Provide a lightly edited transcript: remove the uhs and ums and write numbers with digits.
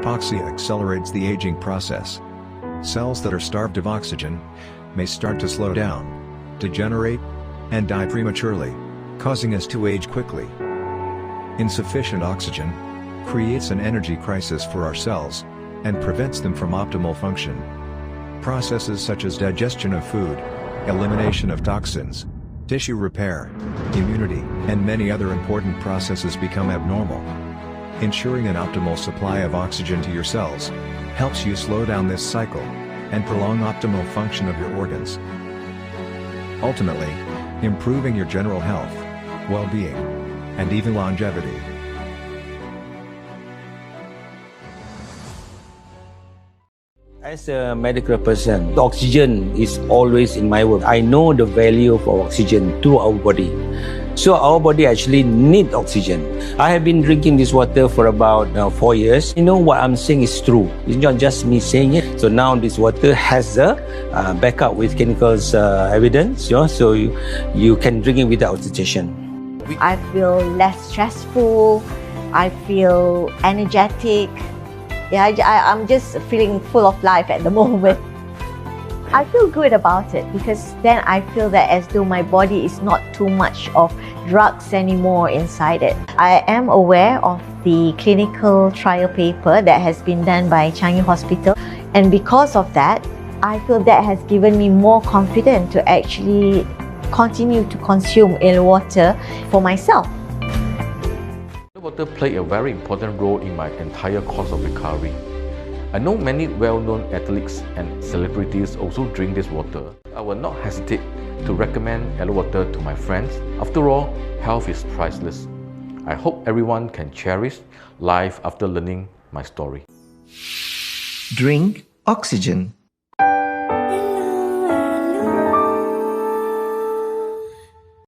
hypoxia accelerates the aging process. Cells that are starved of oxygen may start to slow down, degenerate, and die prematurely, causing us to age quickly. Insufficient oxygen creates an energy crisis for our cells and prevents them from optimal function. Processes such as digestion of food, elimination of toxins, tissue repair, immunity, and many other important processes become abnormal. Ensuring an optimal supply of oxygen to your cells helps you slow down this cycle and prolong optimal function of your organs, ultimately improving your general health, well-being, and even longevity. As a medical person, oxygen is always in my work. I know the value of oxygen to our body. So our body actually needs oxygen. I have been drinking this water for about 4 years. You know what I'm saying is true. It's not just me saying it. So now this water has a backup with chemicals evidence. So you can drink it without hesitation. I feel less stressful. I feel energetic. Yeah, I'm just feeling full of life at the moment. I feel good about it because then I feel that as though my body is not too much of drugs anymore inside it. I am aware of the clinical trial paper that has been done by Changi Hospital, and because of that, I feel that has given me more confidence to actually continue to consume ELO water for myself. Water played a very important role in my entire course of recovery. I know many well-known athletes and celebrities also drink this water. I will not hesitate to recommend ELO water to my friends. After all, health is priceless. I hope everyone can cherish life after learning my story. Drink oxygen.